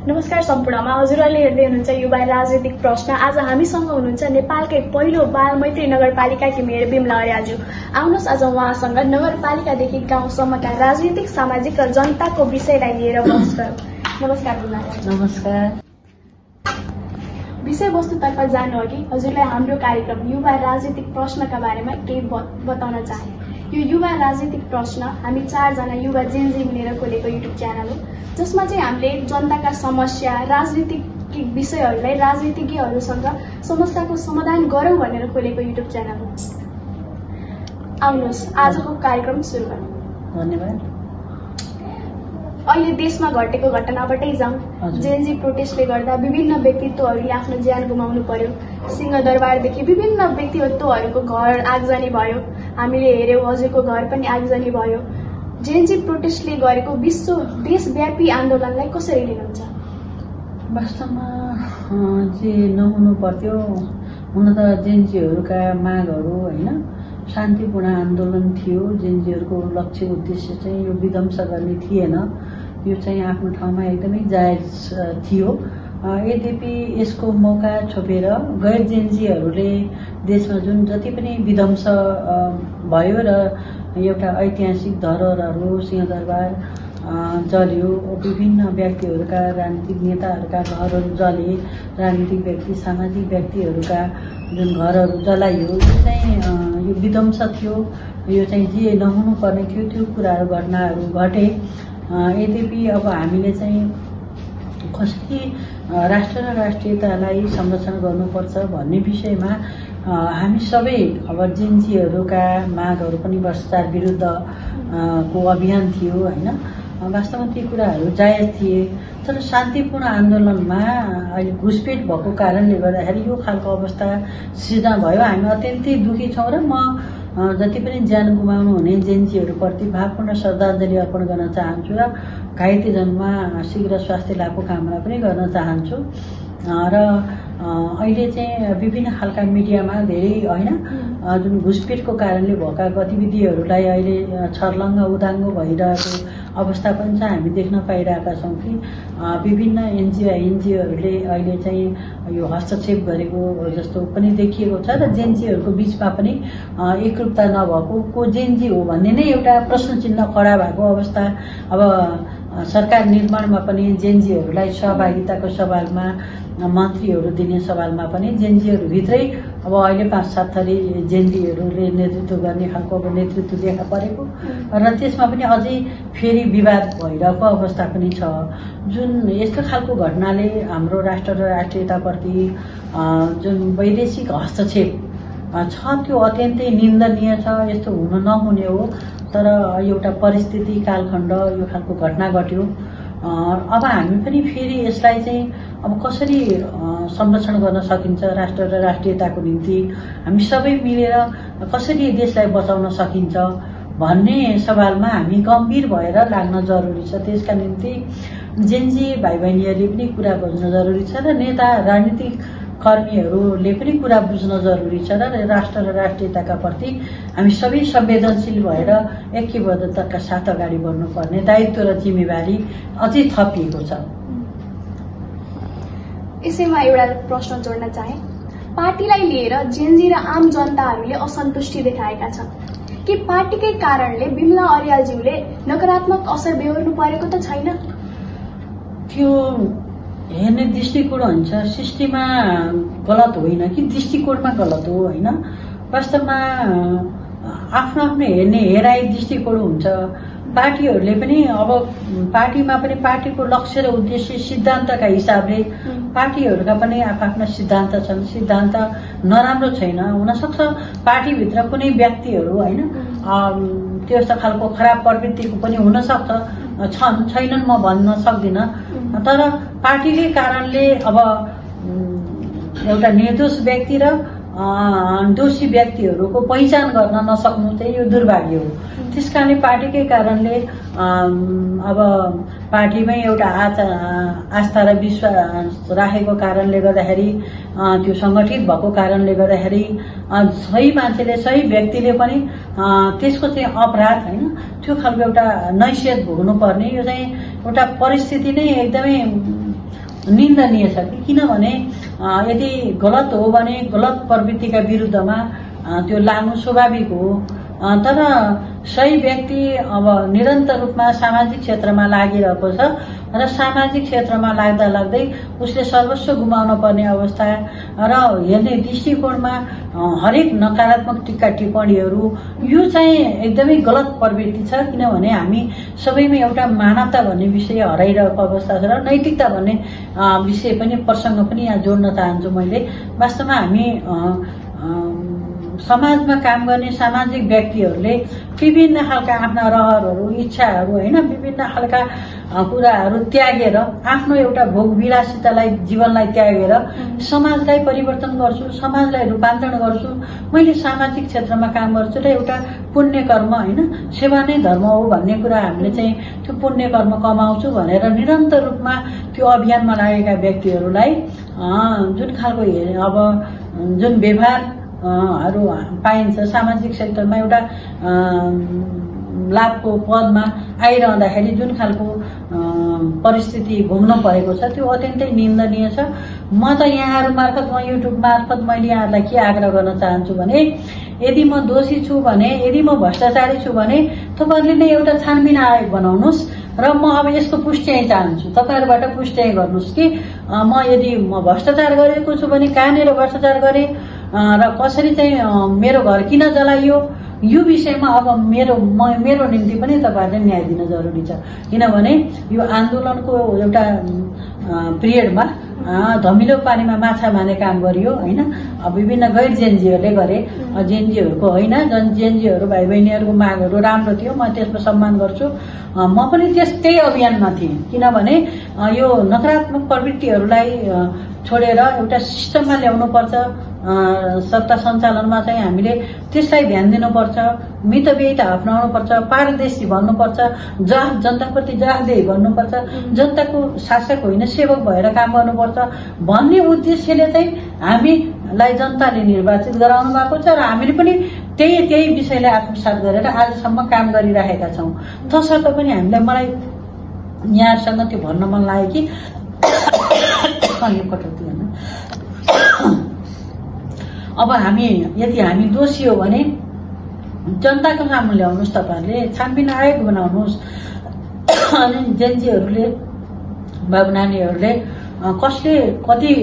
नमस्कार सम्पूर्णमा हजुरहरूले हेर्दै हुनुहुन्छ युवा राजनीतिक प्रश्न। आज हामीसँग हुनुहुन्छ नेपालकै पहिलो बाल मैत्री नगरपालिकाकी मेयर बिमला अर्यालज्यू। आउनुहोस् आज उहाँसँग नगरपालिकादेखि गाउँसम्मका राजनीतिक सामाजिक र जनताको विषयलाई लिएर बहस गरौँ। नमस्कार बिमला। नमस्कार। विषयवस्तुतर्फ जानु अघि हजुरलाई हाम्रो कार्यक्रम युवा राजनीतिक प्रश्नका बारेमा केही बताउन चाहे। यो युवा राजनीतिक प्रश्न हामी 4 जना युवा जेनजी मिलेर खोलेको युट्युब च्यानल हो, जसमा चाहिँ हामीले जनताका समस्या, राजनीतिक विषयहरूलाई राजनीतिज्ञहरूसँग समस्याको समाधान गरौँ भनेर खोलेको युट्युब च्यानल हो। आउनुहोस् आजको कार्यक्रम सुरु गरौँ। धन्यवाद। अहिले देशमा घटेको घटनाबाटै जाउँ। जेएनजी प्रोटेस्टले गर्दा विभिन्न व्यक्तित्वहरूले आफ्नो ज्यान गुमाउनु पर्यो। सिंहदरबारदेखि विभिन्न व्यक्तित्वहरूको घर आगजनी भयो। हामीले हेर्यौं हजुरको घर पनि आगजनी भयो। जेएनजी प्रोटेस्टले गरेको देशव्यापी आन्दोलनलाई कसरी लिनुहुन्छ? वास्तवमा जे नहुनु पर्थ्यो, हुन त जेएनजीहरूका मागहरू होइन शान्तिपूर्ण आन्दोलन थियो। जेएनजीहरूको लक्ष्य उद्देश्य चाहिँ यो विध्वंस गर्ने थिएन। यो चाहिँ आफ्नो ठाउँमा एकदमै जायज थियो। यद्यपि यसको मौका छोपेर गैर जेएनजीहरूले देशमा जुन जति पनि विध्वंस भयो र एउटा ऐतिहासिक धरोहरहरू सिंहदरबार जल्यो, विभिन्न व्यक्तिहरूका राजनीतिक नेताहरूका घरहरू जले, राजनीतिक व्यक्ति सामाजिक व्यक्तिहरूका जुन घरहरू जलाइयो, यो चाहिँ यो विध्वंस थियो। यो चाहिँ जे नहुनु पर्ने थियो त्यो कुराहरू घटनाहरू घटे। यद्यपि अब हामीले चाहिँ कसरी राष्ट्र र राष्ट्रियतालाई संरक्षण गर्नुपर्छ भन्ने विषयमा हामी सबै अब जेएनजीहरूका मागहरू पनि भ्रष्टाचार विरुद्ध को अभियान थियो होइन। वास्तवमा ती कुराहरू जायज थिए, तर शान्तिपूर्ण आन्दोलनमा अहिले घुसपेट भएको कारणले गर्दाखेरि यो खालको अवस्था सृजना भयो। हामी अत्यन्तै दुखी छौँ र म जति पनि ज्यान गुमाउनु हुने जेएनजीहरूप्रति भावपूर्ण श्रद्धाञ्जली अर्पण गर्न चाहन्छु र घाइतेजनमा शीघ्र स्वास्थ्य लाभको कामना पनि गर्न चाहन्छु। र अहिले चाहिँ विभिन्न खालका मिडियामा धेरै होइन जुन घुसपेटको कारणले भएका गतिविधिहरूलाई अहिले छर्लङ्ग उदाङ्ग भइरहेको अवस्था पनि छ। हामी देख्न पाइरहेका छौँ कि विभिन्न एनजिओहरूले अहिले चाहिँ यो हस्तक्षेप गरेको जस्तो पनि देखिएको छ र जेएनजीहरूको बीचमा पनि एकरूपता नभएको को जेएनजी हो भन्ने नै एउटा प्रश्न चिन्ह खडा भएको अवस्था। अब सरकार निर्माणमा पनि जेएनजीहरूलाई सहभागिताको सवालमा, मन्त्रीहरू दिने सवालमा पनि जेएनजीहरूभित्रै अब अहिले 5-7 थरी जेएनजीहरूले नेतृत्व गर्ने खालको अब नेतृत्व देखा परेको र त्यसमा पनि अझै फेरि विवाद भइरहेको अवस्था पनि छ। जुन यस्तो खालको घटनाले हाम्रो राष्ट्र र राष्ट्रियताप्रति जुन वैदेशिक हस्तक्षेप छ त्यो अत्यन्तै निन्दनीय छ। यस्तो हुन नहुने हो, तर एउटा परिस्थिति कालखण्ड यो खालको घटना घट्यो। अब हामी पनि फेरि यसलाई चाहिँ अब कसरी संरक्षण गर्न सकिन्छ राष्ट्र र राष्ट्रियताको निम्ति हामी सबै मिलेर कसरी देशलाई बचाउन सकिन्छ भन्ने सवालमा हामी गम्भीर भएर लाग्न जरुरी छ। त्यसका निम्ति जेएनजी भाइ बहिनीहरूले पनि कुरा बुझ्न जरुरी छ र नेता राजनीतिक कर्मीहरूले पनि कुरा बुझ्न जरुरी छ र राष्ट्र र राष्ट्रियताका प्रति हामी सबै संवेदनशील भएर ऐक्यबद्धताका साथ अगाडि बढ्नुपर्ने दायित्व र जिम्मेवारी अझै थपिएको छ। यसैमा एउटा प्रश्न जोड्न चाहे। पार्टीलाई लिएर जेएनजी र आम जनताहरूले असन्तुष्टि देखाएका छन् कि पार्टीकै कारणले बिमला अर्यालज्यूले नकारात्मक असर बेहोर्नु परेको त छैन? त्यो हेर्ने दृष्टिकोण हुन्छ। सृष्टिमा गलत होइन कि दृष्टिकोणमा गलत हो होइन। वास्तवमा आफ्नो आफ्नो हेर्ने हेराइ दृष्टिकोण हुन्छ। पार्टीहरूले पनि अब पार्टीमा पनि पार्टीको लक्ष्य र उद्देश्य सिद्धान्तका हिसाबले पार्टीहरूका पनि आफ्ना सिद्धान्त छन्। सिद्धान्त नराम्रो छैन, हुनसक्छ पार्टीभित्र कुनै व्यक्तिहरू होइन त्यस्तो खालको खराब प्रवृत्तिको पनि हुनसक्छ, छन् छैनन् म भन्न सक्दिनँ। तर पार्टीकै कारणले अब एउटा निर्दोष व्यक्ति र दोषी व्यक्तिहरूको पहिचान गर्न नसक्नु चाहिँ यो दुर्भाग्य हो। त्यसकारणले पार्टीकै कारणले अब पार्टीमै एउटा आस्था र विश्वास राखेको कारणले गर्दाखेरि त्यो संगठित भएको कारणले गर्दाखेरि सही मान्छेले सही व्यक्तिले पनि त्यसको चाहिँ अपराध हैन त्यो खालको एउटा नैसियत भोग्नु पर्ने यो चाहिँ एउटा परिस्थिति नै एकदमै निन्दनीय छ कि किनभने यदि गलत हो भने गलत प्रवृत्तिका विरुद्धमा त्यो लानु स्वाभाविक हो। तर सही व्यक्ति अब निरन्तर रूपमा सामाजिक क्षेत्रमा लागिरहेको छ र सामाजिक क्षेत्रमा लाग्दा लाग्दै उसले सर्वस्व गुमाउन पर्ने अवस्था र हेर्ने दृष्टिकोणमा हरेक नकारात्मक टिक्का टिप्पणीहरू यो चाहिँ एकदमै गलत प्रवृत्ति छ। किनभने हामी सबैमा एउटा मानवता भन्ने विषय हराइरहेको अवस्था छ र नैतिकता भन्ने विषय पनि प्रसङ्ग पनि यहाँ जोड्न चाहन्छु मैले। वास्तवमा हामी समाजमा काम गर्ने सामाजिक व्यक्तिहरूले विभिन्न खालका आफ्ना रहरहरू इच्छाहरू होइन विभिन्न खालका कुराहरू त्यागेर आफ्नो एउटा भोग विलासितालाई जीवनलाई त्यागेर समाजलाई परिवर्तन गर्छु, समाजलाई रूपान्तरण गर्छु, मैले सामाजिक क्षेत्रमा काम गर्छु र एउटा पुण्य कर्म होइन सेवा नै धर्म हो भन्ने कुरा हामीले चाहिँ त्यो पुण्य कर्म कमाउँछु भनेर निरन्तर रूपमा त्यो अभियानमा लागेका व्यक्तिहरूलाई जुन खालको अब जुन व्यवहार हरू पाइन्छ सामाजिक क्षेत्रमा एउटा लाभको पदमा आइरहँदाखेरि जुन खालको परिस्थिति भोग्न परेको छ त्यो अत्यन्तै निन्दनीय छ। म त यहाँहरू मार्फत म युट्युब मार्फत मैले यहाँहरूलाई के आग्रह गर्न चाहन्छु भने यदि म दोषी छु भने यदि म भ्रष्टाचारी छु भने तपाईँहरूले नै एउटा छानबिन आयोग बनाउनुहोस् र म अब यसको पुष्टि चाहन्छु तपाईँहरूबाट पुष्टि गर्नुहोस् कि यदि म भ्रष्टाचार गरेको छु भने कहाँनिर भ्रष्टाचार गरेँ र कसरी चाहिँ मेरो घर किन जलाइयो यो विषयमा अब मेरो निम्ति पनि तपाईँहरूले न्याय दिन जरुरी छ। किनभने यो आन्दोलनको एउटा पिरियडमा धमिलो पानीमा माछा मार्ने काम गरियो होइन। विभिन्न गैर जेएनजीहरूले गरे, जेएनजीहरूको होइन। जेएनजीहरू भाइ बहिनीहरूको मागहरू राम्रो थियो, म त्यसमा सम्मान गर्छु। म पनि त्यही अभियानमा थिएँ किनभने यो नकारात्मक प्रवृत्तिहरूलाई छोडेर एउटा सिस्टममा ल्याउनु पर्छ। सत्ता सञ्चालनमा चाहिँ हामीले त्यसलाई ध्यान दिनुपर्छ, मितव्ययिता अपनाउनु पर्छ, पारदर्शी भन्नुपर्छ, जनताप्रति जवाफदेही भन्नुपर्छ, जनताको शासक होइन सेवक भएर काम गर्नुपर्छ भन्ने उद्देश्यले चाहिँ हामीलाई जनताले निर्वाचित गराउनु भएको छ र हामीले पनि त्यही विषयलाई आत्मसात गरेर आजसम्म काम गरिरहेका छौँ। तसर्थ पनि मलाई यहाँसँग त्यो भन्न मन लाग्यो कि अब यदि हामी दोषी हो भने जनताको सामु ल्याउनुहोस्, तपाईँहरूले छानबिन आयोग बनाउनुहोस्। अनि जेएनजीहरूले बाबु नानीहरूले कसले कति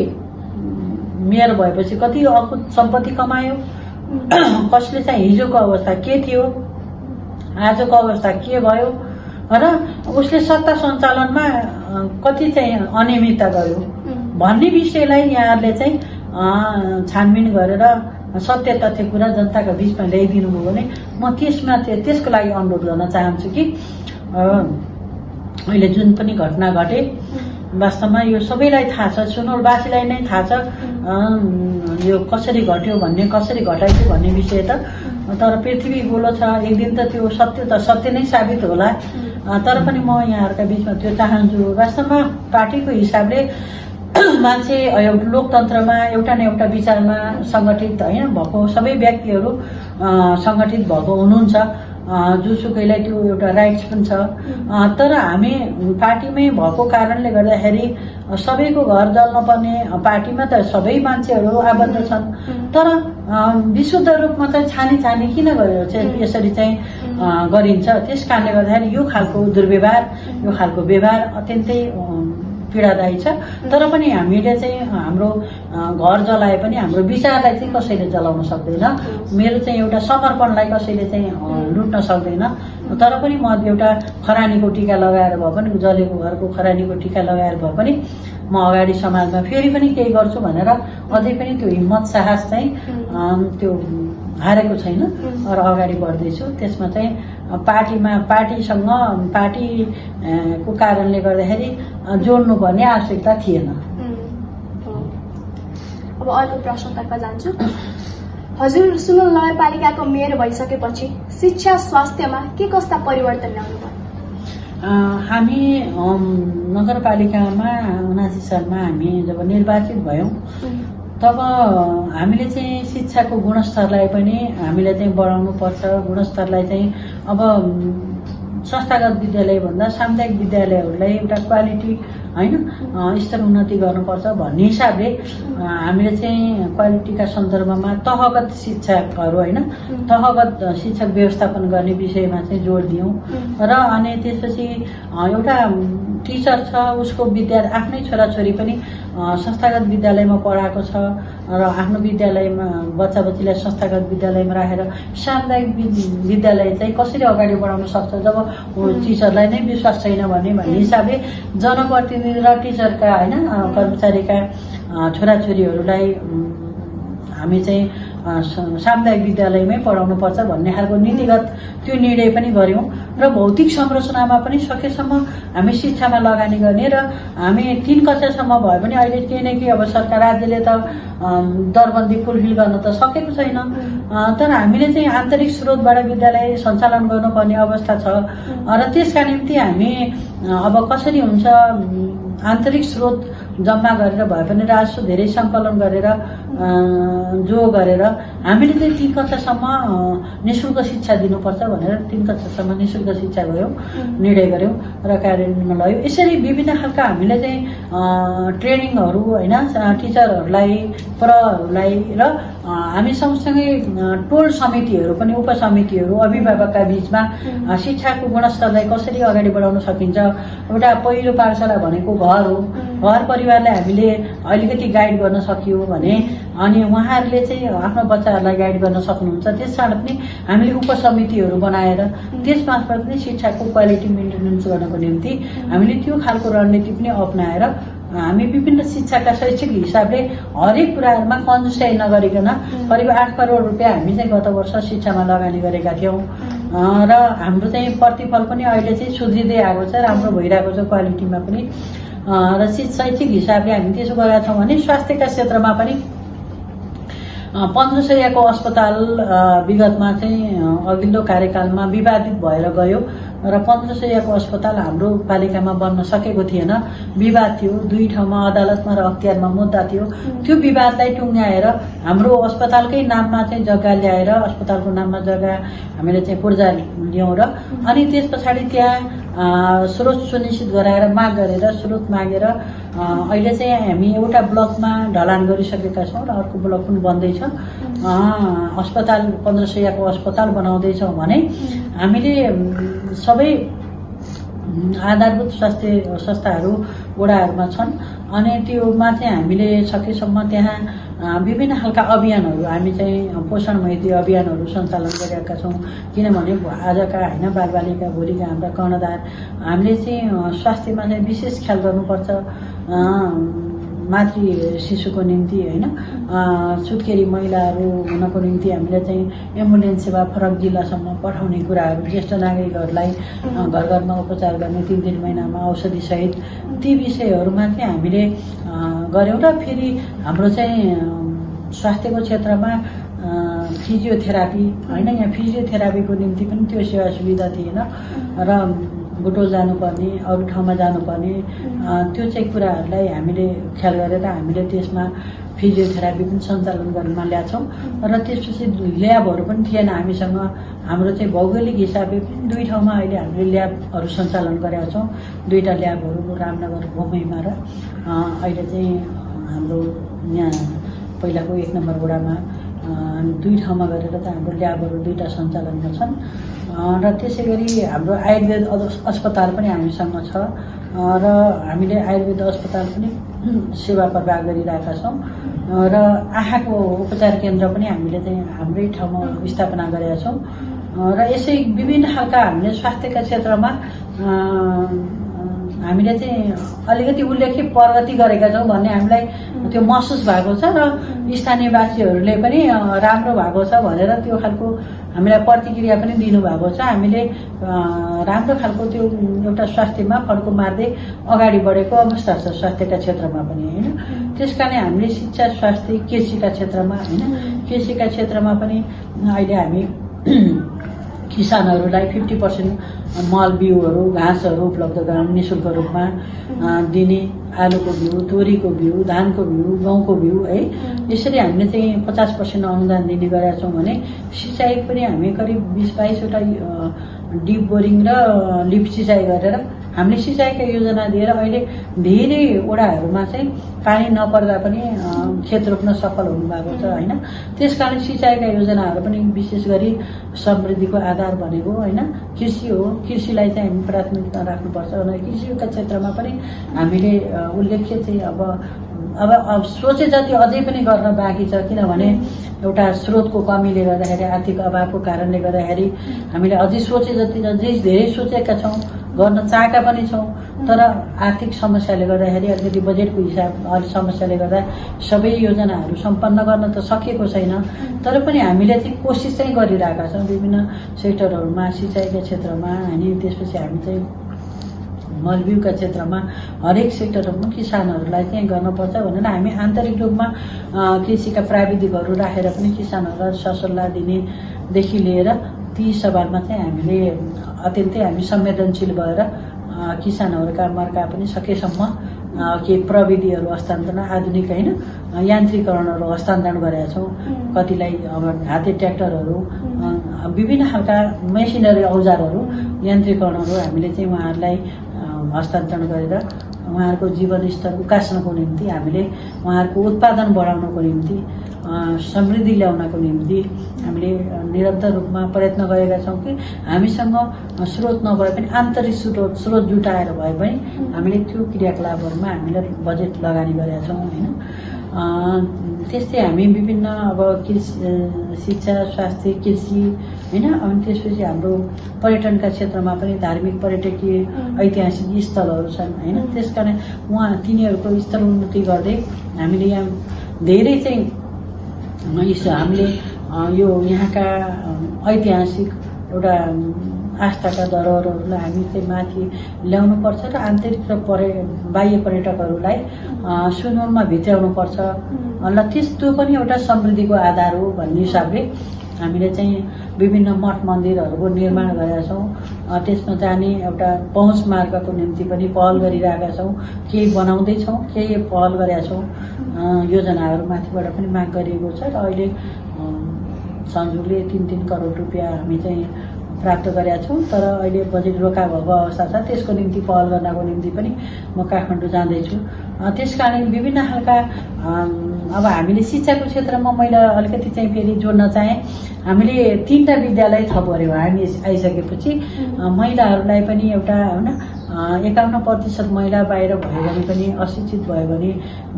मेयर भएपछि कति अकुत सम्पत्ति कमायो, कसले चाहिँ हिजोको अवस्था के थियो आजको अवस्था के भयो र उसले सत्ता सञ्चालनमा कति चाहिँ अनियमितता गर्यो भन्ने विषयलाई यहाँहरूले चाहिँ छानबिन गरेर सत्य तथ्य कुरा जनताका बीचमा ल्याइदिनु भयो भने म त्यसको लागि अनुरोध गर्न चाहन्छु कि अहिले जुन पनि घटना घटे वास्तवमा यो सबैलाई थाहा छ, सुनौलवासीलाई नै थाहा छ यो कसरी घट्यो भन्ने, कसरी घटाइयो भन्ने विषय त। तर पृथ्वी गोलो छ, एक दिन त त्यो सत्य नै साबित होला। तर पनि म यहाँहरूका बीचमा त्यो चाहन्छु। वास्तवमा पार्टीको हिसाबले मान्छे लोकतन्त्रमा एउटा न एउटा विचारमा संगठित होइन भएको सबै व्यक्तिहरू संगठित भएको हुनुहुन्छ, जोसुकैलाई त्यो एउटा राइट्स पनि छ। तर हामी पार्टीमै भएको कारणले गर्दाखेरि सबैको घर जल्न पर्ने पार्टीमा त सबै मान्छेहरू आबद्ध छन्। तर विशुद्ध रूपमा चाहिँ छानी किन गरेर चाहिँ यसरी चाहिँ गरिन्छ? त्यस कारणले गर्दाखेरि यो खालको दुर्व्यवहार, यो खालको व्यवहार अत्यन्तै पीडादायी छ। तर पनि हामीले चाहिँ हाम्रो घर जलाए पनि हाम्रो विचारलाई चाहिँ कसैले जलाउन सक्दैन, मेरो चाहिँ एउटा समर्पणलाई कसैले चाहिँ लुट्न सक्दैन। तर पनि म एउटा खरानीको टीका लगाएर भए पनि, जलेको घरको खरानीको टीका लगाएर भए पनि म अगाडि समाजमा फेरि पनि केही गर्छु भनेर अझै पनि त्यो हिम्मत साहस चाहिँ त्यो हारेको छैन र अगाडि बढ्दैछु। त्यसमा चाहिँ पार्टीसँग पार्टीको कारणले गर्दाखेरि जोड्नुपर्ने आवश्यकता थिएन। अब अर्को प्रश्नतर्फ जान्छु। हजुर सुनौल नगरपालिकाको मेयर भइसकेपछि शिक्षा स्वास्थ्यमा के कस्ता परिवर्तन ल्याउनु भयो? हामी नगरपालिकामा 79 सालमा हामी जब निर्वाचित भयौं तब हामीले चाहिँ शिक्षाको गुणस्तरलाई पनि हामीले चाहिँ बढाउनु पर्छ। गुणस्तरलाई चाहिँ अब संस्थागत विद्यालय भन्दा सामुदायिक विद्यालयहरूलाई एउटा क्वालिटी होइन स्तर उन्नति गर्नुपर्छ भन्ने हिसाबले हामीले चाहिँ क्वालिटीका सन्दर्भमा तहगत शिक्षकहरू होइन तहगत शिक्षक व्यवस्थापन गर्ने विषयमा चाहिँ जोड दियौँ र अनि त्यसपछि एउटा टिचर छ उसको आफ्नै छोराछोरी पनि संस्थागत विद्यालयमा पढाएको छ र आफ्नो विद्यालयमा बच्चाबच्चीलाई संस्थागत विद्यालयमा राखेर सामुदायिक विद्यालय चाहिँ कसरी अगाडि बढाउन सक्छ जब टिचरलाई नै विश्वास छैन भन्ने हिसाबले जनप्रतिनिधि र टिचरका होइन कर्मचारीका छोराछोरीहरूलाई हामी चाहिँ सामुदायिक विद्यालयमै पढाउनुपर्छ भन्ने खालको नीतिगत त्यो निर्णय पनि गर्यौं र भौतिक संरचनामा पनि सकेसम्म हामी शिक्षामा लगानी गर्ने र हामी 3 कक्षासम्म भए पनि अहिले केही न केही अब सरकार राज्यले त दरबन्दी फुलफिल गर्न त सकेको छैन तर हामीले चाहिँ आन्तरिक स्रोतबाट विद्यालय सञ्चालन गर्नुपर्ने अवस्था छ र त्यसका निम्ति हामी अब कसरी हुन्छ आन्तरिक स्रोत जम्मा गरेर भए पनि राजस्व धेरै सङ्कलन गरेर जो गरेर हामीले चाहिँ 3 कक्षासम्म निःशुल्क शिक्षा दिनुपर्छ भनेर 3 कक्षासम्म निःशुल्क शिक्षा गयौं निर्णय गर्यौं र कार्यान्वयनमा लग्यौं। यसरी विभिन्न खालका हामीले चाहिँ ट्रेनिङहरू होइन टिचरहरूलाई प्रहरूलाई र हामी सँगसँगै टोल समितिहरू पनि उपसमितिहरू अभिभावकका बीचमा शिक्षाको गुणस्तरलाई कसरी अगाडि बढाउन सकिन्छ। एउटा पहिलो पाठशाला भनेको घर हो, घर परिवारलाई हामीले अलिकति गाइड गर्न सकियो भने अनि उहाँहरूले चाहिँ आफ्नो बच्चाहरूलाई गाइड गर्न सक्नुहुन्छ। त्यसबाट पनि हामीले उपसमितिहरू बनाएर त्यसमार्फत पनि शिक्षाको क्वालिटी मेन्टेनेन्स गर्नको निम्ति हामीले त्यो खालको रणनीति पनि अपनाएर हामी विभिन्न शिक्षाका शैक्षिक हिसाबले हरेक कुराहरूमा कन्जुसाइ नगरिकन करिब 8 करोड रुपियाँ हामी चाहिँ गत वर्ष शिक्षामा लगानी गरेका थियौं र हाम्रो चाहिँ प्रतिफल पनि अहिले चाहिँ सुध्रिँदै आएको छ, राम्रो भइरहेको छ क्वालिटीमा पनि र शैक्षिक हिसाबले हामी त्यसो गरेका छौं भने स्वास्थ्यका क्षेत्रमा पनि 1500 को अस्पताल विगतमा चाहिँ अघिल्लो कार्यकालमा विवादित भएर गयो र 1500 को अस्पताल हाम्रो पालिकामा बन्न सकेको थिएन, विवाद थियो। 2 ठाउँमा अदालतमा र अख्तियारमा मुद्दा थियो। त्यो विवादलाई टुङ्ग्याएर हाम्रो अस्पतालकै नाममा चाहिँ जग्गा ल्याएर अस्पतालको नाममा जग्गा हामीले चाहिँ पूर्जा ल्याउँ र अनि त्यसपछि त्यहाँ स्रोत सुनिश्चित गराएर माग गरेर स्रोत मागेर अहिले चाहिँ हामी एउटा ब्लकमा ढलान गरिसकेका छौं र अर्को ब्लक पनि बन्दैछ। अस्पताल 1500 को अस्पताल बनाउँदैछौं भने हामीले सबै आधारभूत स्वास्थ्य संस्थाहरू वडाहरूमा छन् अनि त्योमा चाहिँ हामीले सकेसम्म त्यहाँ विभिन्न खालका अभियानहरू हामी चाहिँ पोषण मैत्री अभियानहरू सञ्चालन गरेका छौं। किनभने आजका होइन बालबालिका भोलिका हाम्रा कर्णधार हामीले चाहिँ स्वास्थ्यमा चाहिँ विशेष ख्याल गर्नुपर्छ। मातृ शिशुको निम्ति होइन सुत्केरी महिलाहरू हुनको निम्ति हामीले चाहिँ एम्बुलेन्स सेवा फरक जिल्लासम्म पठाउने कुराहरू, ज्येष्ठ नागरिकहरूलाई घर घरमा उपचार गर्ने 3 महिनामा औषधि सहित ती विषयहरूमा चाहिँ हामीले गर्यौं र फेरि हाम्रो चाहिँ स्वास्थ्यको क्षेत्रमा फिजियोथेरापी होइन यहाँ फिजियोथेरापीको निम्ति पनि त्यो सेवा सुविधा थिएन र बुटोल जानुपर्ने अरू ठाउँमा जानुपर्ने त्यो चाहिँ कुराहरूलाई हामीले ख्याल गरेर हामीले त्यसमा फिजियोथेरापी पनि सञ्चालन गर्नमा ल्याछौं र त्यसपछि ल्याबहरू पनि थिएन हामीसँग। हाम्रो चाहिँ भौगोलिक हिसाबले 2 ठाउँमा अहिले हामीले ल्याबहरू सञ्चालन गरेका छौं। 2टा ल्याबहरू रामनगर घुमैमा र अहिले चाहिँ हाम्रो यहाँ पहिलाको 1 नम्बर वडामा 2 ठाउँमा गरेर त हाम्रो ल्याबहरू 2टा सञ्चालनमा छन् र त्यसैगरी हाम्रो आयुर्वेद अस्पताल पनि हामीसँग छ र हामीले आयुर्वेद अस्पताल पनि सेवा प्रवाह गरिरहेका छौं र आँखाको उपचार केन्द्र पनि हामीले चाहिँ हाम्रै ठाउँमा स्थापना गरेका छौं र यसै विभिन्न खालका हामीले स्वास्थ्यका क्षेत्रमा हामीले चाहिँ अलिकति उल्लेख्य प्रगति गरेका छौं भन्ने हामीलाई त्यो महसुस भएको छ र स्थानीयवासीहरूले पनि राम्रो भएको छ भनेर त्यो खालको हामीलाई प्रतिक्रिया पनि दिनुभएको छ। हामीले राम्रो खालको त्यो एउटा स्वास्थ्यमा फड्को मार्दै अगाडि बढेको अवस्था छ स्वास्थ्यका क्षेत्रमा पनि होइन। त्यसकारण हामीले शिक्षा स्वास्थ्य कृषिका क्षेत्रमा होइन कृषिका क्षेत्रमा पनि अहिले हामी किसानहरूलाई 50% मल बिउहरू घाँसहरू उपलब्ध गराउन निःशुल्क रूपमा दिने, आलुको बिउ, तोरीको बिउ, धानको बिउ, गहुँको बिउ है यसरी हामीले चाहिँ 50% अनुदान दिने गरेका छौं भने सिँचाइ पनि हामी करिब 20-22 वटा डिप बोरिङ र लिफ्ट सिँचाइ गरेर हामीले सिँचाइका योजना दिएर अहिले धेरै वडाहरूमा चाहिँ पानी नपर्दा पनि खेत रोप्न सफल हुनुभएको छ होइन। त्यसकारण सिँचाइका योजनाहरू पनि विशेष गरी समृद्धिको आधार भनेको होइन कृषि हो। कृषिलाई चाहिँ हामी प्राथमिकता राख्नुपर्छ र कृषिका क्षेत्रमा पनि हामीले उल्लेख्य चाहिँ अब सोचे जति अझै पनि गर्न बाँकी छ, किनभने एउटा स्रोतको कमीले गर्दाखेरि आर्थिक अभावको कारणले गर्दाखेरि हामीले अझै सोचे जति अझै धेरै सोचेका छौँ, गर्न चाहेका पनि छौँ, तर आर्थिक समस्याले गर्दाखेरि अलिकति बजेटको हिसाब अलिक समस्याले गर्दा सबै योजनाहरू सम्पन्न गर्न त सकिएको छैन। तर पनि हामीले चाहिँ कोसिस चाहिँ गरिरहेका छौँ विभिन्न सेक्टरहरूमा, सिँचाइका क्षेत्रमा अनि त्यसपछि हामी चाहिँ मलबिउका क्षेत्रमा हरेक सेक्टरमा किसानहरूलाई चाहिँ गर्नुपर्छ भनेर हामी आन्तरिक रूपमा कृषिका प्राविधिकहरू राखेर पनि किसानहरूलाई सरसल्लाह दिनेदेखि लिएर ती सवालमा चाहिँ हामीले अत्यन्तै हामी संवेदनशील भएर किसानहरूका मर्का पनि सकेसम्म के प्रविधिहरू हस्तान्तरण आधुनिक होइन यान्त्रिकरणहरू हस्तान्तरण गरेका छौँ। कतिलाई अब हाते ट्र्याक्टरहरू विभिन्न खालका मेसिनरी औजारहरू यान्त्रिकरणहरू हामीले चाहिँ उहाँहरूलाई हस्तान्तरण गरेर उहाँहरूको जीवनस्तर उकास्नको निम्ति हामीले उहाँहरूको उत्पादन बढाउनको निम्ति समृद्धि ल्याउनको निम्ति हामीले निरन्तर रूपमा प्रयत्न गरेका छौँ कि हामीसँग स्रोत नभए पनि आन्तरिक स्रोत जुटाएर भए पनि हामीले त्यो क्रियाकलापहरूमा हामीले बजेट लगानी गरेका छौँ होइन। त्यस्तै हामी विभिन्न अब शिक्षा, स्वास्थ्य, कृषि होइन अनि त्यसपछि हाम्रो पर्यटनका क्षेत्रमा पनि धार्मिक पर्यटकीय ऐतिहासिक स्थलहरू छन् होइन। त्यसकारण तिनीहरूको स्तर उन्नति गर्दै हामीले यहाँ धेरै चाहिँ हामीले यो यहाँका ऐतिहासिक एउटा आस्थाका धरोहरहरूलाई हामी चाहिँ माथि ल्याउनुपर्छ र आन्तरिक र बाह्य पर्यटकहरूलाई सुनौरमा भित्राउनुपर्छ ल त्यस्तो पनि एउटा समृद्धिको आधार हो भन्ने हिसाबले हामीले चाहिँ विभिन्न मठ मन्दिरहरूको निर्माण गरेका छौँ। त्यसमा जाने एउटा पहुँच मार्गको निम्ति पनि पहल गरिरहेका छौँ, केही बनाउँदैछौँ, केही पहल गरेका छौँ। योजनाहरू माथिबाट पनि माग गरिएको छ र अहिले संयोगले 3-3 करोड रुपियाँ हामी चाहिँ प्राप्त गरेका छौँ। तर अहिले बजेट रोका भएको अवस्था छ, त्यसको निम्ति पहल गर्नको निम्ति पनि म काठमाडौँ जाँदैछु। त्यसकारण विभिन्न खालका अब हामीले शिक्षाको क्षेत्रमा मैले अलिकति चाहिँ फेरि जोड्न चाहेँ। हामीले 3टा विद्यालय थप गऱ्यौँ हामी आइसकेपछि। महिलाहरूलाई पनि एउटा होइन 51% महिला बाहिर भयो भने पनि अशिक्षित भयो भने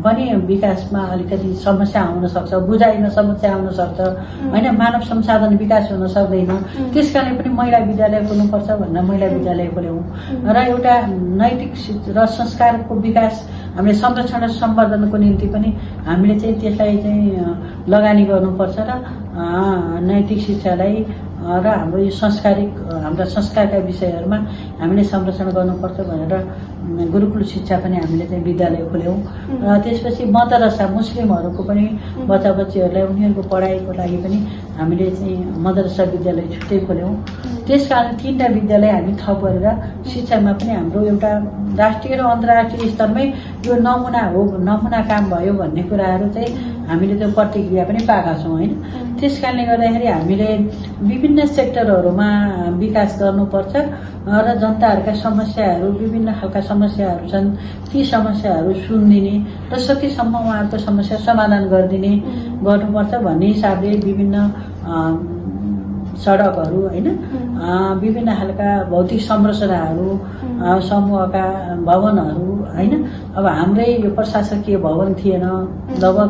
पनि विकासमा अलिकति समस्या आउन सक्छ, बुझाइमा समस्या आउन सक्छ होइन, मानव संसाधन विकास हुन सक्दैन। त्यसकारण पनि महिला विद्यालय खोल्नुपर्छ भनेर महिला विद्यालय खोल्यौँ र एउटा नैतिक र संस्कारको विकास हामीले संरक्षण र सम्वर्धनको निम्ति पनि हामीले चाहिँ त्यसलाई चाहिँ लगानी गर्नुपर्छ र नैतिक शिक्षालाई र हाम्रो यो हाम्रा संस्कारका विषयहरूमा हामीले संरक्षण गर्नुपर्छ भनेर गुरुकुल शिक्षा पनि हामीले चाहिँ विद्यालय खोल्यौँ। त्यसपछि मदरसा मुस्लिमहरूको पनि बच्चा बच्चीहरूलाई उनीहरूको पढाइको लागि पनि हामीले चाहिँ मदरसा विद्यालय छुट्टै खोल्यौँ। त्यसकारण 3टा विद्यालय हामी थप गरेर शिक्षामा पनि हाम्रो एउटा राष्ट्रिय र अन्तर्राष्ट्रिय स्तरमै यो नमुना काम भयो भन्ने कुराहरू चाहिँ हामीले त्यो प्रतिक्रिया पनि पाएका छौँ होइन। त्यसकारणले गर्दाखेरि हामीले विभिन्न सेक्टरहरूमा विकास गर्नुपर्छ र जनताहरूका समस्याहरू विभिन्न खालका समस्याहरू छन्, ती समस्याहरू सुनिदिने र सकेसम्म उहाँहरूको समस्या समाधान गर्नुपर्छ भन्ने हिसाबले विभिन्न सडकहरू होइन, विभिन्न खालका भौतिक संरचनाहरू, समूहका भवनहरू होइन। अब हाम्रै यो प्रशासकीय भवन थिएन, लगभग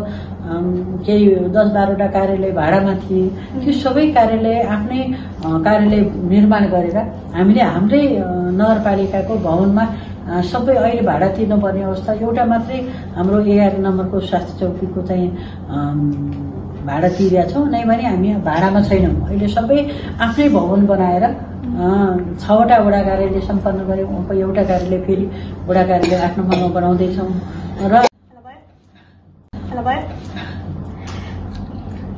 केही 10-12वटा कार्यालय भाडामा थिए, त्यो सबै कार्यालय आफ्नै कार्यालय निर्माण गरेर हामीले हाम्रै नगरपालिकाको भवनमा सबै अहिले भाडा तिर्नुपर्ने अवस्था। एउटा मात्रै हाम्रो 11 नम्बरको स्वास्थ्य चौकीको चाहिँ भाडा तिरेका छौँ, नै भने हामी भाडामा छैनौँ। अहिले सबै आफ्नै भवन बनाएर 6वटा वडा कार्यालय सम्पन्न गऱ्यौँ। एउटा कार्यालय फेरि वडा कार्यालय 8 नम्बरमा बनाउँदैछौँ र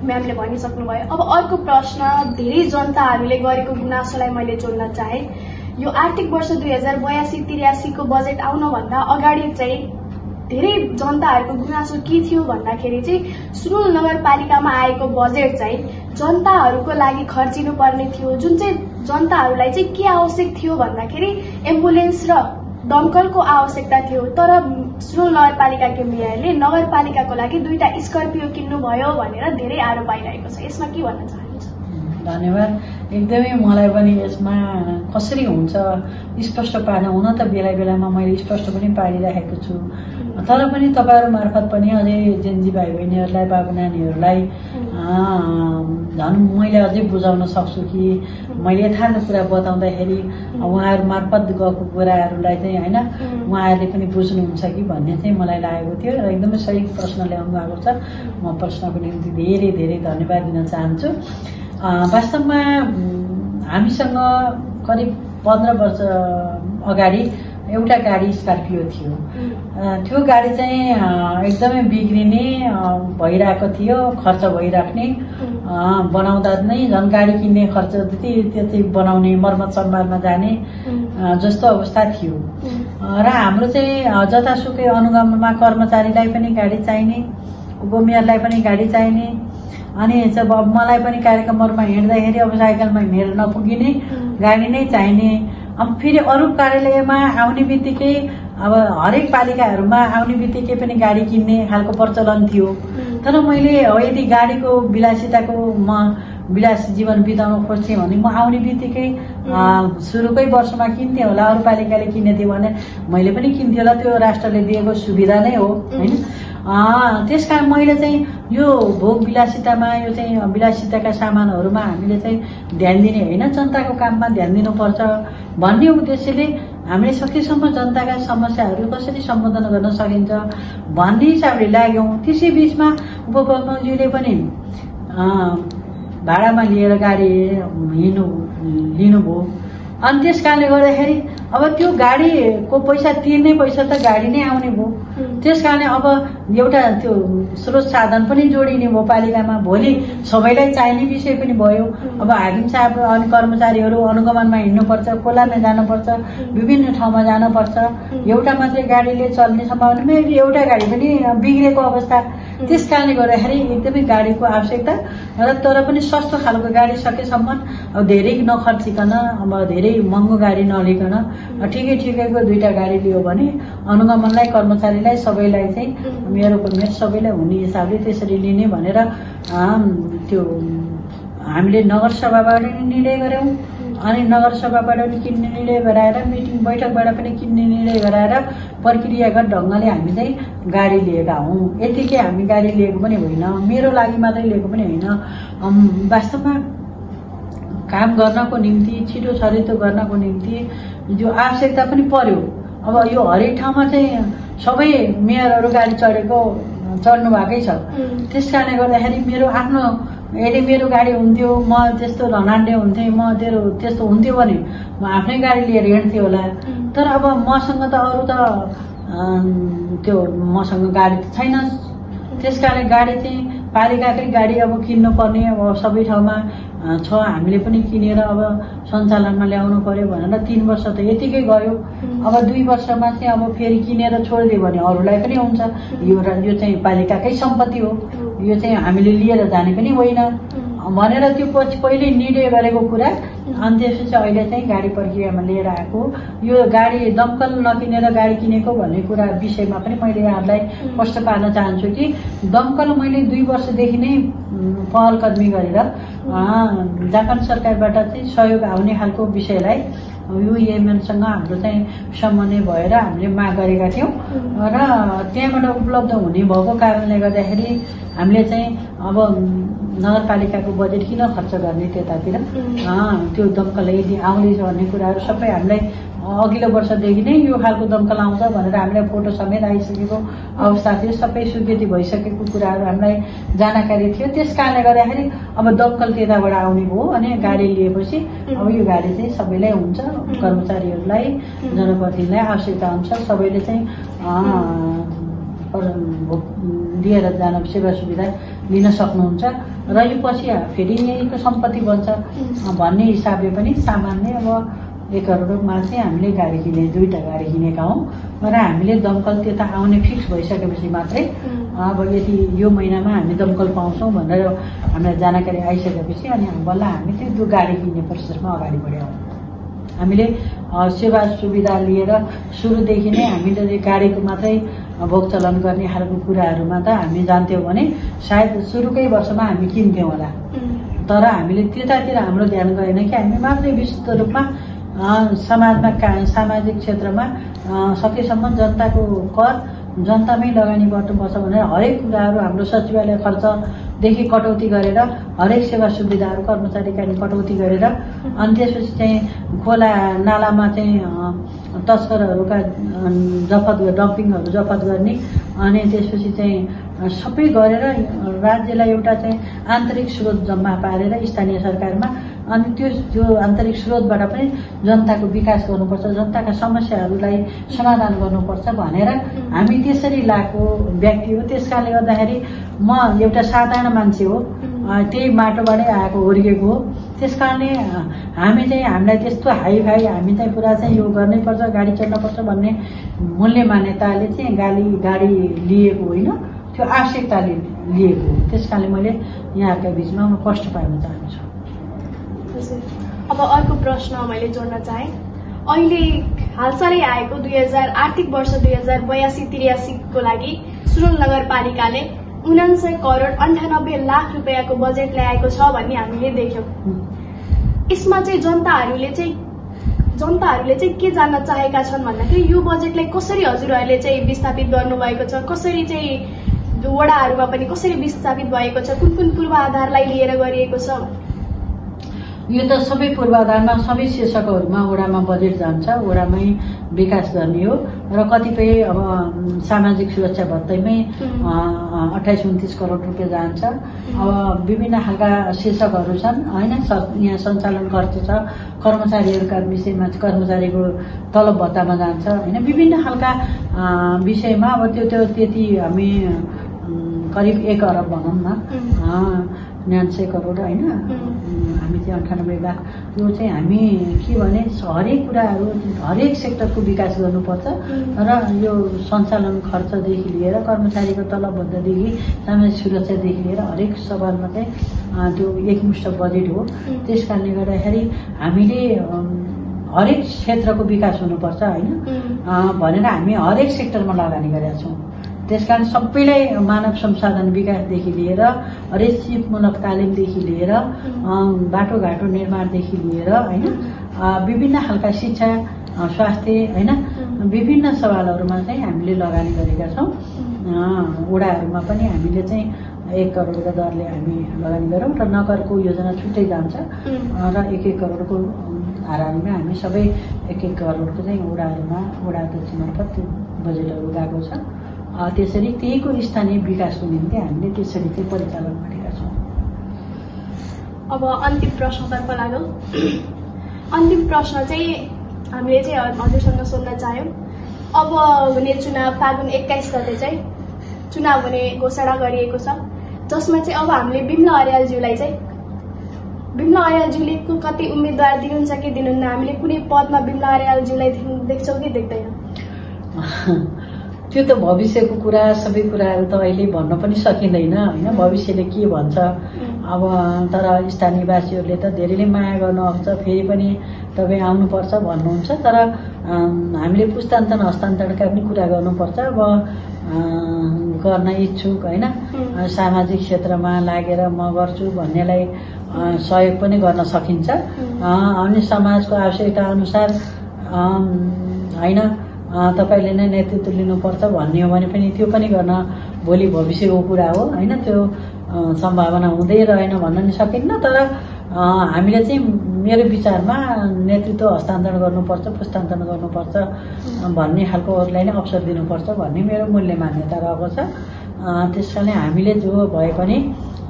म्यामले भनिसक्नुभयो। अब अर्को प्रश्न धेरै जनताहरूले गरेको गुनासोलाई मैले जोड्न चाहे। यो आर्थिक वर्ष 2082-83 को बजेट आउनभन्दा अगाडि चाहिँ धेरै जनताहरूको गुनासो के थियो भन्दाखेरि चाहिँ सुरुल नगरपालिकामा आएको बजेट चाहिँ जनताहरूको लागि खर्चिनु पर्ने थियो, जुन चाहिँ जनताहरूलाई चाहिँ के आवश्यक थियो भन्दाखेरि एम्बुलेन्स र दमकलको आवश्यकता थियो। तर सुरुल नगरपालिकाको मेयरले नगरपालिकाको लागि 2टा स्कर्पियो किन्नुभयो भनेर धेरै आरोप आइरहेको छ। यसमा के भन्न चाहनुहुन्छ? धन्यवाद। एकदमै मलाई पनि यसमा कसरी हुन्छ स्पष्ट पार्न, हुन त बेला बेलामा मैले स्पष्ट पनि पारिरहेको छु, तर पनि तपाईहरु मार्फत पनि अझै जेन्जी भाइ बहिनीहरूलाई, बाबु नानीहरूलाई झन् मैले अझै बुझाउन सक्छु कि मैले यथार्थ कुरा बताउँदाखेरि उहाँहरू मार्फत गएको कुराहरूलाई चाहिँ होइन उहाँहरूले पनि बुझ्नुहुन्छ कि भन्ने चाहिँ मलाई लागेको थियो र एकदमै सही प्रश्न ल्याउनु भएको छ। म प्रश्नको निम्ति धेरै धेरै धन्यवाद दिन चाहन्छु। वास्तवमा हामीसँग करिब 15 वर्ष अगाडि एउटा गाडी स्कर्पियो थियो। त्यो गाडी चाहिँ एकदमै बिग्रिने भइरहेको थियो, खर्च भइराख्ने, बनाउँदा नै झन् गाडी किन्ने खर्च त्यति बनाउने मर्मत सम्भारमा जाने जस्तो अवस्था थियो। र हाम्रो चाहिँ जतासुकै अनुगमनमा कर्मचारीलाई पनि गाडी चाहिने, उपमेयरलाई पनि गाडी चाहिने, अनि जब मलाई पनि कार्यक्रमहरूमा हिँड्दाखेरि अब साइकलमा हिँडेर नपुगिने गाडी नै चाहिने। अब फेरि अरू कार्यालयमा आउने बित्तिकै अब हरेक पालिकाहरूमा आउने बित्तिकै पनि गाडी किन्ने खालको प्रचलन थियो। तर मैले यदि गाडीको विलासिताको म विलासी जीवन बिताउन खोज्थेँ भने म आउने बित्तिकै सुरुकै वर्षमा किन्थेँ होला, अरू पालिकाले किन्ने थियो भने मैले पनि किन्थेँ होला। त्यो राष्ट्रले दिएको सुविधा नै हो होइन। त्यसकारण मैले चाहिँ यो भोग विलासितामा, यो चाहिँ विलासिताका सामानहरूमा हामीले चाहिँ ध्यान दिने होइन, जनताको काममा ध्यान दिनुपर्छ भन्ने उद्देश्यले हामीले सकेसम्म जनताका समस्याहरू कसरी सम्बोधन गर्न सकिन्छ भन्ने हिसाबले लाग्यौँ। त्यसै बिचमा उपप्रमुखज्यूले पनि भाडामा लिएर गाडी लिनुभयो। अनि त्यस कारणले गर्दाखेरि अब त्यो गाडीको पैसा तिर्ने पैसा त गाडी नै आउने भयो। त्यस कारणले अब एउटा त्यो स्रोत साधन पनि जोडिने भयो पालिकामा। भोलि सबैलाई चाहिने विषय पनि भयो। अब हाकिम साहब अनि कर्मचारीहरू अनुगमनमा हिँड्नुपर्छ, खोलामा जानुपर्छ, विभिन्न ठाउँमा जानुपर्छ। एउटा मात्रै गाडीले चल्ने सम्भावना, यदि एउटा गाडी पनि बिग्रेको अवस्था। त्यस कारणले गर्दाखेरि एकदमै गाडीको आवश्यकता र तर पनि सस्तो खालको गाडी सकेसम्म अब धेरै नखर्चिकन, अब धेरै महँगो गाडी नलिकन ठिकै ठिकैको 2टा गाडी लियो भने अनुगमनलाई, कर्मचारीलाई, सबैलाई चाहिँ मेरो सबैलाई हुने हिसाबले त्यसरी लिने भनेर त्यो हामीले नगरसभाबाट निर्णय गर्यौं। अनि नगरसभाबाट पनि किन्ने निर्णय गराएर, मिटिङ बैठकबाट पनि किन्ने निर्णय गराएर प्रक्रियागत ढङ्गले हामी चाहिँ गाडी लिएका हौं। यतिकै हामी गाडी लिएको पनि होइन, मेरो लागि मात्रै लिएको पनि होइन। वास्तवमा काम गर्नको निम्ति, छिटो छरितो गर्नको निम्ति जो आवश्यकता पनि पर्यो। अब यो हरेक ठाउँमा चाहिँ सबै मेयरहरू गाडी चढ्नु भएकै छ। त्यस कारणले गर्दाखेरि मेरो आफ्नो यदि मेरो गाडी हुन्थ्यो, म त्यस्तो धनाढ्य हुन्थेँ, म त्यस्तो हुन्थ्यो भने म आफ्नै गाडी लिएर हिँड्थेँ होला। तर अब मसँग त अरू त त्यो मसँग गाडी त छैन। त्यस कारणले गाडी चाहिँ पालिकाकै गाडी अब किन्नु पर्ने अब सबै ठाउँमा छ। हामीले पनि किनेर अब सञ्चालनमा ल्याउनु पर्यो भनेर 3 वर्ष त यतिकै गयो। अब 2 वर्षमा चाहिँ अब फेरि किनेर छोडिदियो भने अरूलाई पनि हुन्छ। यो चाहिँ पालिकाकै सम्पत्ति हो, यो चाहिँ हामीले लिएर जाने पनि होइन भनेर त्यो पहिले निर्णय गरेको कुरा। अनि त्यसपछि अहिले चाहिँ गाडी प्रक्रियामा लिएर आएको। यो गाडी दमकल नकिनेर गाडी किनेको भन्ने कुरा विषयमा पनि मैले यहाँलाई स्पष्ट पार्न चाहन्छु कि दमकल मैले 2 वर्षदेखि नै पहल कदमी गरेर झारखण्ड सरकारबाट चाहिँ सहयोग आउने खालको विषयलाई युएमएनसँग हाम्रो चाहिँ समन्वय भएर हामीले माग गरेका थियौं र त्यहाँबाट उपलब्ध हुने भएको कारणले गर्दाखेरि हामीले चाहिँ अब नगरपालिकाको बजेट किन खर्च गर्ने त्यतातिर, त्यो दमकल यदि आउँदैछ भन्ने कुराहरू सबै हामीलाई अघिल्लो वर्षदेखि नै यो खालको दमकल आउँछ भनेर हामीलाई फोटो समेत आइसकेको अवस्था थियो। सबै स्वीकृति भइसकेको कुराहरू हामीलाई जानकारी थियो। त्यस कारणले गर्दाखेरि अब दमकल त्यताबाट आउने भयो। अनि गाडी लिएपछि अब यो गाडी चाहिँ सबैलाई हुन्छ, कर्मचारीहरूलाई, जनप्रतिनिधिलाई आवश्यकता अनुसार सबैले चाहिँ लिएर जान सेवा सुविधा लिन सक्नुहुन्छ र यो पछि फेरि यहीँको सम्पत्ति बन्छ भन्ने हिसाबले पनि सामान्य अब 1 करोडमा चाहिँ हामीले गाडी किने 2टा गाडी किनेका हौं। र हामीले दमकल त्यता आउने फिक्स भइसकेपछि मात्रै अब यदि यो महिनामा हामी दमकल पाउँछौँ भनेर हामीलाई जानकारी आइसकेपछि अनि बल्ल हामी त्यो गाडी किन्ने प्रोसेसमा अगाडि बढ्यौँ। हामीले सेवा सुविधा लिएर सुरुदेखि नै हामीले गाडीको मात्रै भोग चलन गर्ने खालको कुराहरूमा त हामी जान्थ्यौँ भने सायद सुरुकै वर्षमा हामी किन्थ्यौँ होला। तर हामीले त्यतातिर हाम्रो ध्यान गएन कि हामी मात्रै विस्तृत रूपमा समाजमा सामाजिक क्षेत्रमा सकेसम्म जनताको कर जनतामै लगानी गर्नुपर्छ भनेर हरेक कुराहरू हाम्रो सचिवालय खर्चदेखि कटौती गरेर हरेक सेवा सुविधाहरू कर्मचारीका कटौती गरेर अनि त्यसपछि चाहिँ खोला नालामा चाहिँ तस्करहरूका डम्पिङहरू जफत गर्ने अनि त्यसपछि चाहिँ सबै गरेर राज्यलाई एउटा चाहिँ आन्तरिक स्रोत जम्मा पारेर स्थानीय सरकारमा अनि त्यो आन्तरिक स्रोतबाट पनि जनताको विकास गर्नुपर्छ, जनताका समस्याहरूलाई समाधान गर्नुपर्छ भनेर हामी त्यसरी लागेको व्यक्ति हो। त्यसकारणले गर्दाखेरि म एउटा साधारण मान्छे हो, त्यही माटोबाटै आएको हुर्केको हो। त्यसकारणले हामी चाहिँ हामीलाई त्यस्तो हाई फाई हामी चाहिँ पुरा चाहिँ यो गर्नैपर्छ गाडी चढ्नुपर्छ भन्ने मूल्य मान्यताले चाहिँ गाडी लिएको होइन, त्यो आवश्यकताले लिएको हो। त्यसकारणले मैले यहाँहरूका बिचमा म कष्ट पाउन चाहन्छु। अब अर्को प्रश्न मैले जोड्न चाहे, अहिले हालसालै आएको 2000 आर्थिक वर्ष 2082-83 को लागि सुरुङ नगरपालिकाले 49 करोड 98 लाख रुपियाँको बजेट ल्याएको छ भन्ने हामीले देख्यौं। यसमा चाहिँ जनताहरूले चाहिँ के जान्न चाहेका छन् भन्दाखेरि यो बजेटलाई कसरी हजुरहरूले चाहिँ विस्थापित गर्नुभएको छ, कसरी चाहिँ वडाहरूमा पनि कसरी विस्थापित भएको छ, कुन कुन पूर्वाधारलाई लिएर गरिएको छ? यो त सबै पूर्वाधारमा सबै शीर्षकहरूमा वडामा बजेट जान्छ, वडामै विकास गर्ने हो र कतिपय अब सामाजिक सुरक्षा भत्तैमै 28-29 करोड रुपियाँ जान्छ। अब विभिन्न खालका शीर्षकहरू छन् होइन, यहाँ सञ्चालन खर्च छ, कर्मचारीहरूका विषयमा कर्मचारीको तलब भत्तामा जान्छ होइन, विभिन्न खालका विषयमा अब त्यो त्यति हामी करिब 1 अरब भनौँ न 99 करोड होइन, हामी चाहिँ 98 लाख यो चाहिँ हामी के भने हरेक कुराहरू हरेक सेक्टरको विकास गर्नुपर्छ र यो सञ्चालन खर्चदेखि लिएर कर्मचारीको तलब भत्तादेखि सामाजिक सुरक्षादेखि लिएर हरेक सवालमा चाहिँ त्यो एकमुष्ट बजेट हो। त्यसकारणले गर्दाखेरि हामीले हरेक क्षेत्रको विकास हुनुपर्छ होइन भनेर हामी हरेक सेक्टरमा लगानी गरेका छौँ। त्यसकारण सबैलाई मानव संसाधन विकासदेखि लिएर हरेक सिपमूलक तालिमदेखि लिएर बाटोघाटो निर्माणदेखि लिएर होइन विभिन्न खालका शिक्षा स्वास्थ्य होइन विभिन्न सवालहरूमा चाहिँ हामीले लगानी गरेका छौँ। वडाहरूमा पनि हामीले चाहिँ 1 करोडको दरले हामी लगानी गरौँ र नगरको योजना छुट्टै जान्छ र 1-1 करोडको आधारमा हामी सबै 1-1 करोडको चाहिँ वडाहरूमा वडा अध्यक्ष मार्फत त्यो बजेटहरू गएको छ। त्यसरी त्यहीको स्थानीय विकासको निम्ति हामीले त्यसरी चाहिँ परिचालन गरेका छौँ। अब अन्तिम प्रश्नतर्फ लागौँ। अन्तिम प्रश्न चाहिँ हामीले चाहिँ हजुरसँग सोध्न चाह्यौँ, अब हुने चुनाव फागुन 21 गते चाहिँ चुनाव हुने घोषणा गरिएको छ, जसमा चाहिँ अब हामीले बिमल अर्यालज्यूले कति उम्मेदवार दिनुहुन्छ कि दिनुहुन्न, हामीले कुनै पदमा बिमल अर्यालज्यूलाई देख्छौँ कि देख्दैनौँ? त्यो त भविष्यको कुरा, सबै कुराहरू त अहिले भन्न पनि सकिँदैन होइन, भविष्यले के भन्छ। अब तर स्थानीयवासीहरूले त धेरैले माया गर्नुहुन्छ, फेरि पनि तपाईँ आउनुपर्छ भन्नुहुन्छ, तर हामीले पुस्तान्तरण हस्तान्तरणका पनि कुरा गर्नुपर्छ। अब गर्न इच्छुक होइन सामाजिक क्षेत्रमा लागेर म गर्छु भन्नेलाई सहयोग पनि गर्न सकिन्छ अनि समाजको आवश्यकता अनुसार होइन तपाईले नै नेतृत्व लिनुपर्छ भन्ने हो भने पनि त्यो पनि गर्न भोलि भविष्यको कुरा हो होइन, त्यो सम्भावना हुँदै रहेन भन्न नि सकिन्न। तर हामीले चाहिँ मेरो विचारमा नेतृत्व हस्तान्तरण गर्नुपर्छ, पुस्तान्तरण गर्नुपर्छ भन्ने खालकोहरूलाई नै अवसर दिनुपर्छ भन्ने मेरो मूल्य मान्यता रहेको छ। त्यसकारणले हामीले जो भए पनि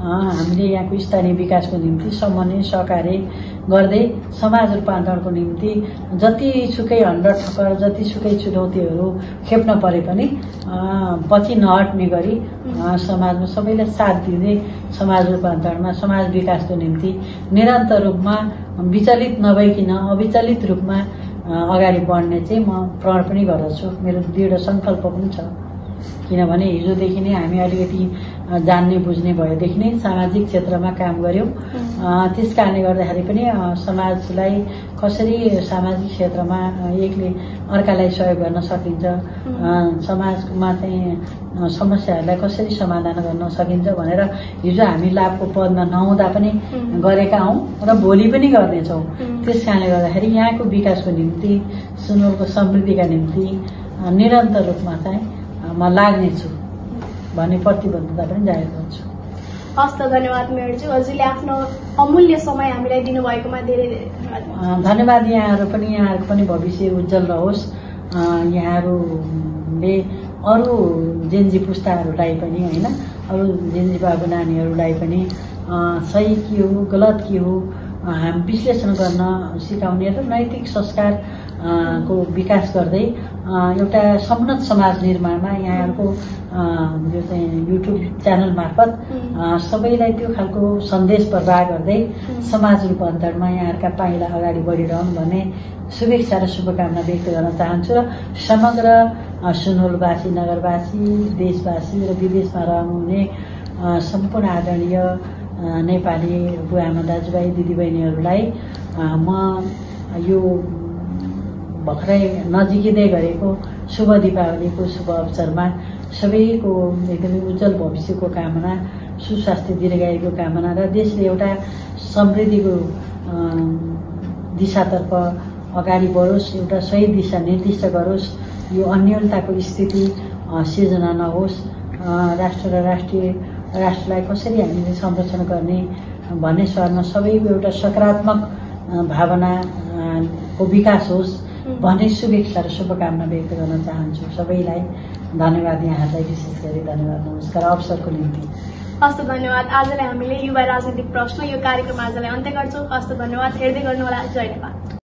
हामीले यहाँको स्थानीय विकासको निम्ति समन्वय सहकार्य गर्दै समाज रूपान्तरणको निम्ति जतिसुकै हन्डर ठक्कर जतिसुकै चुनौतीहरू खेप्न परे पनि पछि नहट्ने गरी समाजमा सबैलाई साथ दिँदै समाज रूपान्तरणमा समाज विकासको निम्ति निरन्तर रूपमा विचलित नभइकन अविचलित रूपमा अगाडि बढ्ने चाहिँ म प्रण पनि गर्दछु। मेरो दृढ सङ्कल्प पनि छ। किनभने हिजोदेखि नै हामी अलिकति जान्ने बुझ्ने भएदेखि नै सामाजिक क्षेत्रमा काम गऱ्यौँ। त्यस कारणले गर्दाखेरि पनि समाजलाई कसरी सामाजिक क्षेत्रमा एकले अर्कालाई सहयोग गर्न सकिन्छ, समाजमा चाहिँ समस्याहरूलाई कसरी समाधान गर्न सकिन्छ भनेर हिजो हामी लाभको पदमा नहुँदा पनि गरेका हौँ र भोलि पनि गर्नेछौँ। त्यस कारणले गर्दाखेरि यहाँको विकासको निम्ति, सुनवलको समृद्धिका निम्ति निरन्तर रूपमा चाहिँ म लाग्नेछु भन्ने प्रतिबद्धता पनि जाहेर गर्छु। हस् त, धन्यवाद मेयरज्यू। हजुरले आफ्नो अमूल्य समय हामीलाई दिनुभएकोमा धेरै धेरै धन्यवाद। धन्यवाद। यहाँहरूको पनि भविष्य उज्जवल रहोस्। यहाँहरूले अरू जेन्जी पुस्ताहरूलाई पनि होइन, अरू जेन्जी बाबु नानीहरूलाई पनि सही के हो गलत के हो हामी विश्लेषण गर्न सिकाउने र नैतिक संस्कार को विकास गर्दै एउटा समुन्नत समाज निर्माणमा यहाँहरूको यो चाहिँ युट्युब च्यानल मार्फत सबैलाई त्यो खालको सन्देश प्रवाह गर्दै समाज रूपान्तरणमा यहाँहरूका पाइला अगाडि बढिरहन् भन्ने शुभेच्छा र शुभकामना व्यक्त गर्न चाहन्छु। र समग्र सुनवलवासी, नगरवासी, देशवासी र विदेशमा रहनुहुने सम्पूर्ण आदरणीय नेपाली बुवाआमा, दाजुभाइ, दिदीबहिनीहरूलाई म यो भर्खरै नजिकै गरेको शुभ दीपावलीको शुभ अवसरमा सबैको एकदमै उज्जवल भविष्यको कामना, सुस्वास्थ्य दीर्घायुको कामना र देशले एउटा समृद्धिको दिशातर्फ अगाडि बढोस्, एउटा सही दिशा निर्दिष्ट गरोस्, यो अन्योलताको स्थिति सिर्जना नहोस्, राष्ट्र र राष्ट्रलाई कसरी हामीले संरक्षण गर्ने भन्ने सवालमा सबैको एउटा सकारात्मक भावनाको विकास होस् भन्ने शुभेच्छा र शुभकामना व्यक्त गर्न चाहन्छु। सबैलाई धन्यवाद। यहाँहरूलाई विशेष गरी धन्यवाद, नमस्कार अवसरको निम्ति। हस्त, धन्यवाद। आजलाई हामीले युवा राजनीतिक प्रश्न यो कार्यक्रम आजलाई अन्त्य गर्छौँ। हस्त, धन्यवाद। हेर्दै गर्नुहोला। जय नेपाल।